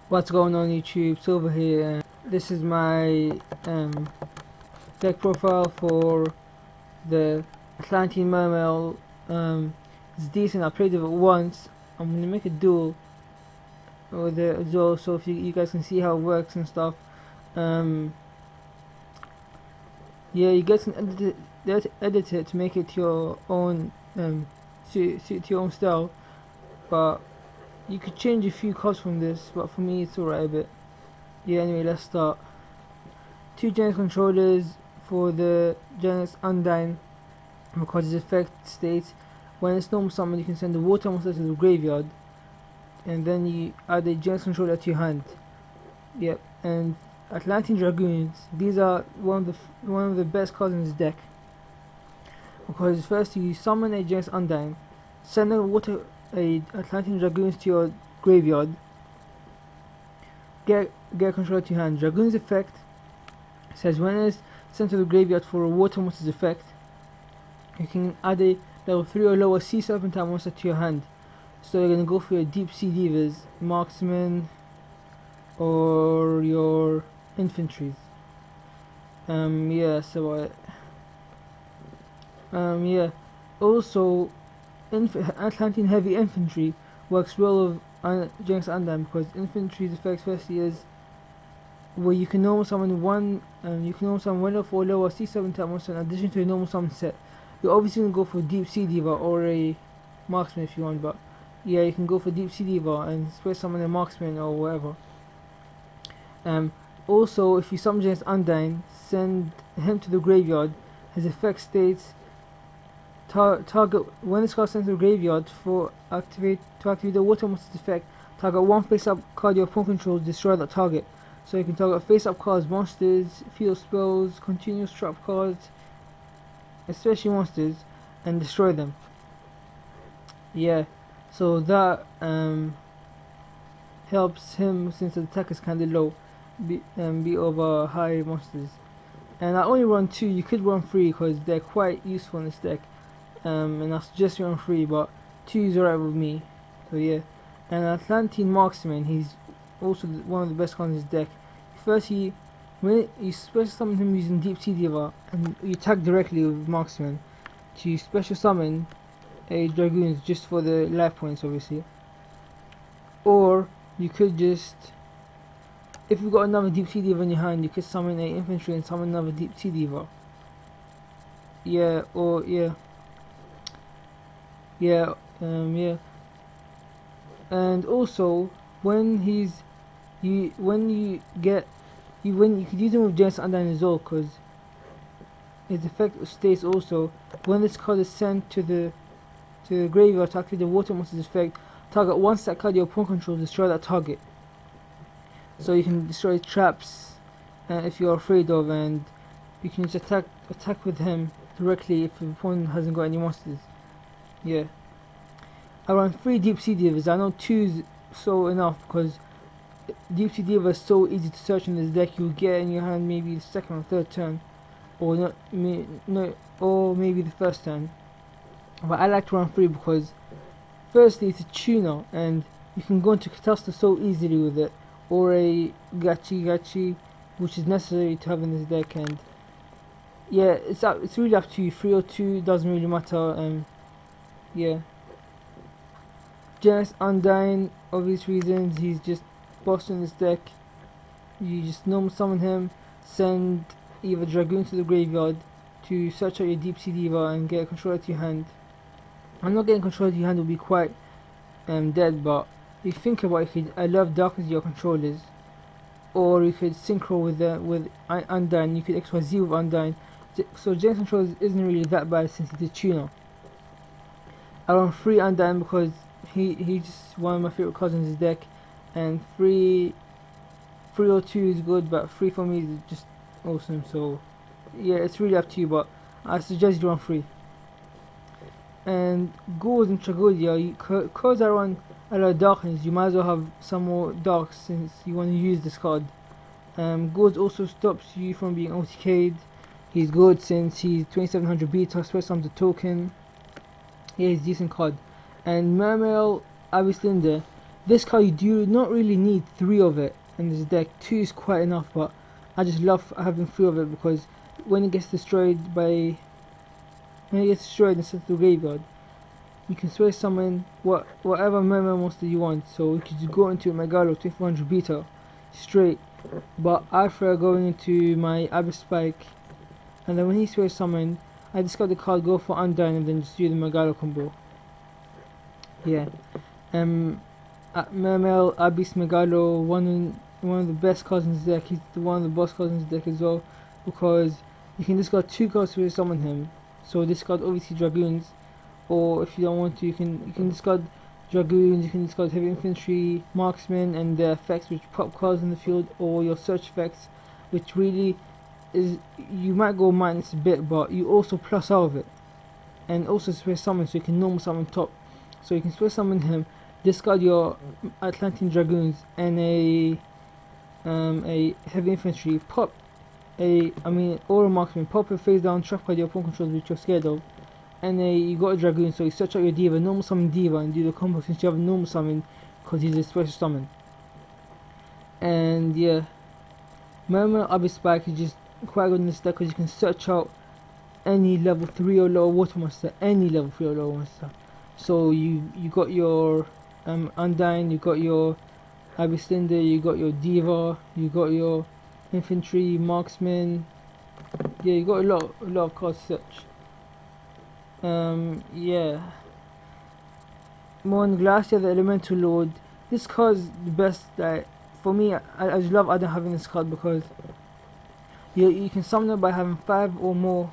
What's going on YouTube? It's over here. This is my deck profile for the Atlantean Mermail. It's decent. I played with it once. I'm gonna make a duel with it as well, so if you guys can see how it works and stuff. Yeah, you guys can edit it to make it your own suit to your own style, but you could change a few cards from this, but for me it's alright a bit. Yeah, anyway, let's start. 2 Genesis controllers for the Genesis Undyne, because its effect states when it's normal summon you can send the water monster to the graveyard and then you add a Genesis controller to your hand. Yep, and Atlantean Dragoons, these are one of the best cards in this deck, because first you summon a Genesis Undyne, send a Atlantean Dragoons to your graveyard, get a controller to your hand. Dragoon's effect says when it's sent to the graveyard for a water monster's effect, you can add a level 3 or lower sea serpent type monster to your hand. So you're gonna go for your deep sea divas, marksmen, or your infantries. Yeah, so yeah. Also, Atlantean heavy infantry works well with Genesis Undyne, because infantry's effect firstly is where you can normal summon one level 4 lower sea serpent type monster in addition to a normal summon set. You're obviously gonna go for deep sea diva or a marksman if you want, but yeah, you can go for deep sea diva and special summon a marksman or whatever. Also, if you summon Genesis Undyne, send him to the graveyard. His effect states target when this card sent to the graveyard to activate the water monster's effect. Target one face-up card your opponent controls, destroy that target. So you can target face-up cards, monsters, field spells, continuous trap cards, especially monsters, and destroy them. Yeah, so that helps him, since the attack is kinda low, be over high monsters. And I only run 2. You could run 3 because they're quite useful in this deck. And I suggest you run 3, but 2 is alright with me. So yeah. And Atlantean Marksman, he's also one of the best cards in this deck. First, when you special summon him using Deep Sea Diva, and you attack directly with Marksman to special summon a Dragoons just for the life points, obviously. Or you could just, if you've got another Deep Sea Diva in your hand, you could summon a infantry and summon another Deep Sea Diva. Yeah, or yeah. Yeah, yeah. And also, when you could use him with Genesis Undyne as well, because his effect states also when this card is sent to the graveyard to activate the water monster's effect, target one set card your opponent controls, destroy that target. So you can destroy traps if you're afraid of, and you can just attack with him directly if the opponent hasn't got any monsters. Yeah. I run 3 Deep Sea Divas. I know 2 is so enough, because Deep Sea Diva is so easy to search in this deck. You'll get in your hand maybe the second or third turn, or or maybe the first turn. But I like to run 3 because firstly it's a tuner and you can go into Catastrophe so easily with it, or a Gachi, which is necessary to have in this deck. And yeah, it's really up to you. 3 or 2 doesn't really matter. Yeah. Genesis Undyne, obvious reasons, he's just boss in this deck. You just normal summon him, send either Dragoon to the graveyard to search out your Deep Sea Diva and get a controller to your hand. I'm not getting controller to your hand will be quite dead, but if you think about it, you could allow darkness your controllers, or you could synchro with Undyne. You could XYZ with Undyne. So Genesis controllers isn't really that bad since it's a tuner. I run 3 Undyne because he's just one of my favorite cards in this deck, and 3 or 2 is good, but 3 for me is just awesome. So yeah, it's really up to you, but I suggest you run 3. And Gold and Tragodia, because I run a lot of darkness, you might as well have some more darks since you want to use this card. Gold also stops you from being OTK'd. He's good since he's 2700 beta, special summons the token. Yeah, he's a decent card. And Mermail, Abyss Linda, This card you do not really need 3 of it in this deck. 2 is quite enough, but I just love having 3 of it because when it gets destroyed and sent to the graveyard, you can sway summon whatever Mermail monster you want. So you could just go into Megalo 2400 beta straight, but I prefer going into my Abyss Spike, and then when he sway summoned, I discard the card, go for Undyne, and then just do the Megalo combo. Yeah. Mermail, Abyss, Megalo, one of the best cards in this deck. He's one of the boss cards in this deck as well, because you can discard 2 cards to summon him. So discard obviously Dragoons, or if you don't want to, you can discard Dragoons, you can discard Heavy Infantry, Marksmen, and their effects which pop cards in the field, or your search effects, which really is, you might go minus a bit, but you also plus out of it. And also Spare Summon, so you can normal summon top. So you can Spare Summon him, discard your Atlantean Dragoons and a Heavy Infantry, pop or a Marksman, pop a face down trap card your opponent controls which you're scared of, and you got a Dragoon, so you search out your Diva, normal summon Diva, and do the combo since you have a normal summon because he's a special summon. And yeah, Mermail Abyss Spike is just quite good in this deck because you can search out any level 3 or lower water monster, any level 3 or lower monster. So you got your Undyne, you got your Abyss Linder, you got your Diva, you got your Infantry, Marksman. Yeah, you got a lot of cards to search. Yeah. More on Glass, you have the Elemental Lord. This card is the best. Like for me, I just love having this card because you can summon it by having 5 or more.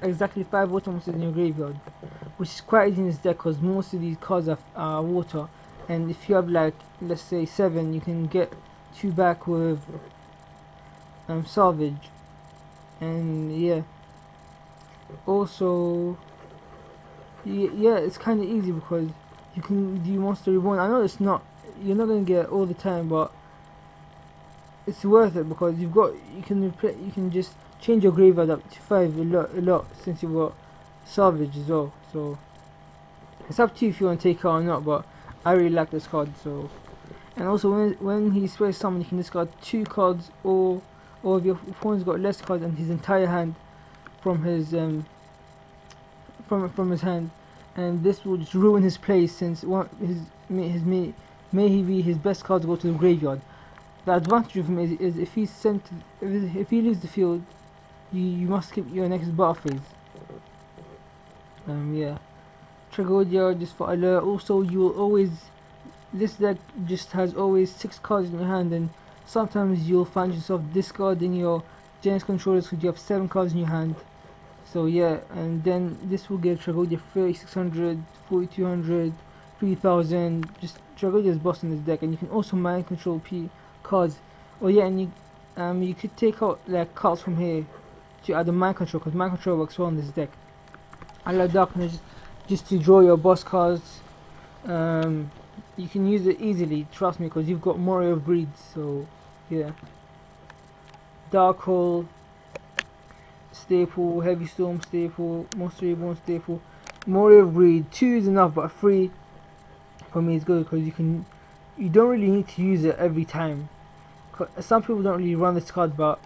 Exactly 5 water monsters in your graveyard, which is quite easy in this deck because most of these cards are water. And if you have like, let's say 7, you can get 2 back with Salvage. And yeah, also yeah, it's kind of easy because you can do Monster Reborn. I know you're not gonna get it all the time, but it's worth it because you can just change your graveyard up to 5 a lot since you've got Salvage as well. So it's up to you if you want to take it or not, but I really like this card. So, and also when he swears summon, you can discard 2 cards, or if your opponent's got less cards than his entire hand from his from his hand, and this will just ruin his place since may his best cards go to the graveyard. The advantage of him is if if he leaves the field, you must skip your next battle phase. Yeah. Tragodia just for alert. Also, this deck just has always 6 cards in your hand, and sometimes you'll find yourself discarding your Genesis controllers because you have 7 cards in your hand. So yeah, and then this will give Tragodia 3600, 4200, 3000. Just Tragodia is boss in this deck, and you can also mind control cards. Oh yeah, and you could take out like cards from here to add a mind control because mind control works well in this deck. I like Darkness just to draw your boss cards. You can use it easily, trust me, because you've got Moray of Greed. So yeah, Dark Hole staple, Heavy Storm staple, Monster Reborn staple, Moray of Greed. 2 is enough, but 3 for me is good because you don't really need to use it every time. Some people don't really run this card, but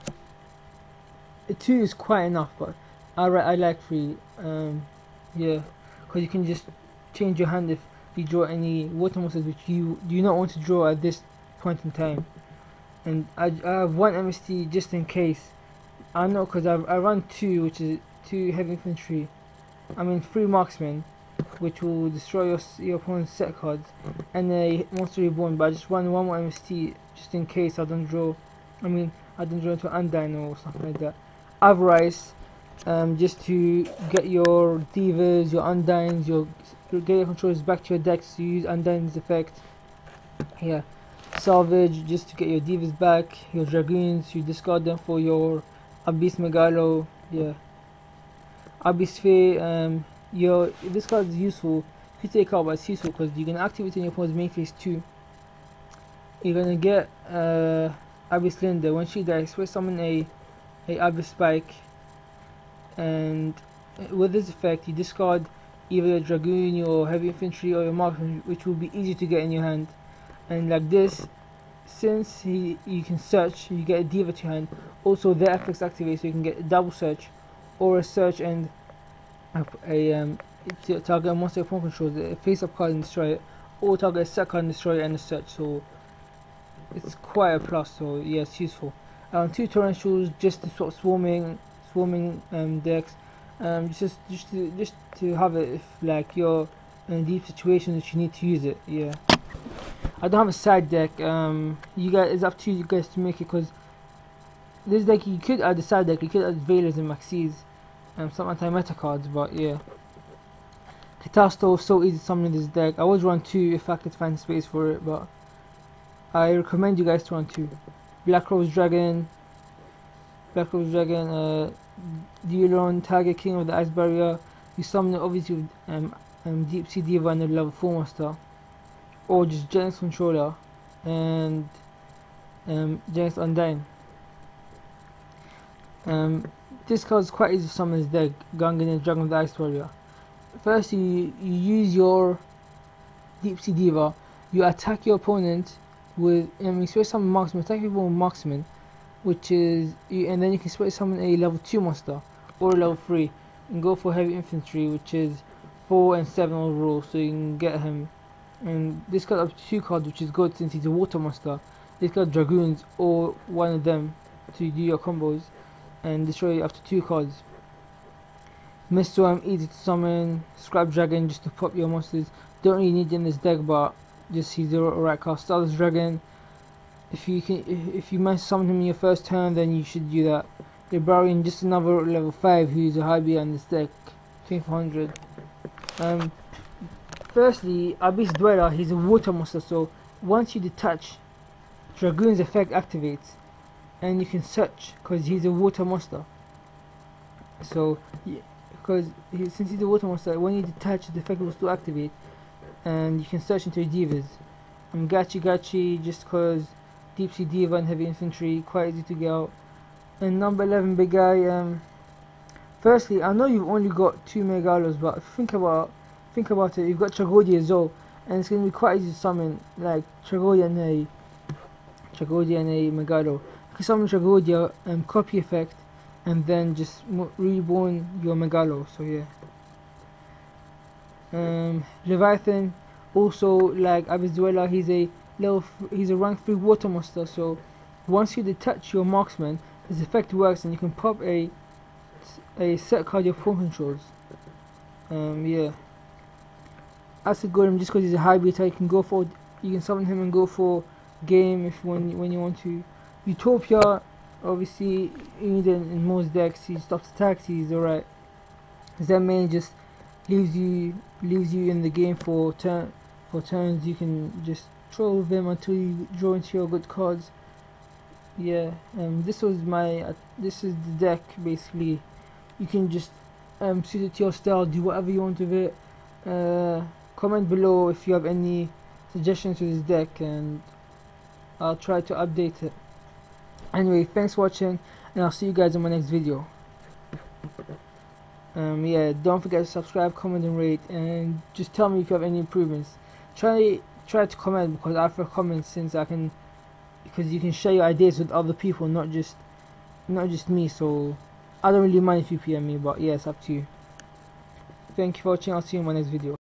2 is quite enough. But I like 3. Yeah, because you can just change your hand if you draw any water monsters which you do not want to draw at this point in time. And I have 1 MST just in case. I know because I run 2, which is 2 Heavy Infantry. 3 Marksmen, which will destroy your opponent's set cards, and a Monster Reborn. But I just run 1 more MST just in case I don't draw. I don't draw into Undyne or something like that. Avarice. Just to get your Divas, your Undynes, get your controllers back to your decks, so you use Undyne's effect. Yeah. Salvage, just to get your Divas back, your Dragoons, you discard them for your Abyss Megalo. Yeah. Abyss Sphere, this card is useful if you take out, but it's useful because you can activate in your opponent's main phase 2. You're gonna get Abyss Linder. When she dies, first summon a Abyss Spike, and with this effect you discard either a Dragoon, your Heavy Infantry, or your Marksman, which will be easy to get in your hand. And like this, since you can search, you get a diva to hand. Also, their effects activate, so you can get a double search, or a search and to target a monster opponent controls, a face-up card and destroy it, or target a set card and destroy it, and a search. So it's quite a plus. So yeah, it's useful. 2 torrentials just to swap swarming decks. Just to have it if like you're in a deep situation that you need to use it. Yeah. I don't have a side deck. You guys, it's up to you guys to make it, because this deck you could add a side deck. You could add Veilers and Maxis, some anti-meta cards. But yeah, Catasto so easy to summon in this deck. I would run 2 if I could find space for it, but I recommend you guys to run 2. Black Rose Dragon, Dealon, target King of the Ice Barrier. You summon it obviously with Deep Sea Diva and a level 4 monster, or just Genesis Controller and Genesis Undyne. This card is quite easy to summon this deck, Gungan and Dragon of the Ice Warrior. First, you use your Deep Sea Diva, you attack your opponent with, you switch summon Marksman, attack people with Marksman, which is, and then you can switch summon a level 2 monster, or a level 3, and go for Heavy Infantry, which is 4 and 7 overall, so you can get him. And this card up to 2 cards, which is good since he's a water monster. This card Dragoons, or one of them, to do your combos, and destroy up to 2 cards. Miststorm, easy to summon. Scrap Dragon, just to pop your monsters. Don't really need it in this deck, but just he's the right card. Starless Dragon, if you manage to summon him in your first turn, then you should do that. Librarian, just another level 5 who's a high B on this deck, 2400. Firstly, Abyss Dweller, he's a water monster, so once you detach, Dragoon's effect activates, and you can search because he's a water monster. So, since he's a water monster, when you detach, the effect will still activate, and you can search into your divas. Gachi, just because Deep Sea Diva and Heavy Infantry, quite easy to get out. And number 11, big guy. Firstly, I know you've only got 2 Megalos, but think about it. You've got Tragodia as well, and it's gonna be quite easy to summon, like Tragodia and a Megalo. You can summon Tragodia and copy effect, and then just reborn your Megalo. So yeah. Leviathan, also like Abyss Dweller, he's a rank 3 water monster. So once you detach your Marksman, his effect works, and you can pop a set card your opponent controls. Yeah. Acid Golem, just because he's a high beta, you can summon him and go for game when you want to. Utopia, obviously you need it in most decks. He stops attacks, he's alright. Zen just leaves you in the game for turns. You can just troll them until you draw into your good cards. Yeah, this is the deck basically. You can just suit it to your style, do whatever you want with it. Comment below if you have any suggestions to this deck, and I'll try to update it. Anyway, thanks for watching, and I'll see you guys in my next video. Yeah, don't forget to subscribe, comment and rate, and just tell me if you have any improvements. Try to comment, because I prefer comments, because you can share your ideas with other people, not just me. So I don't really mind if you PM me, but yeah, it's up to you. Thank you for watching. I'll see you in my next video.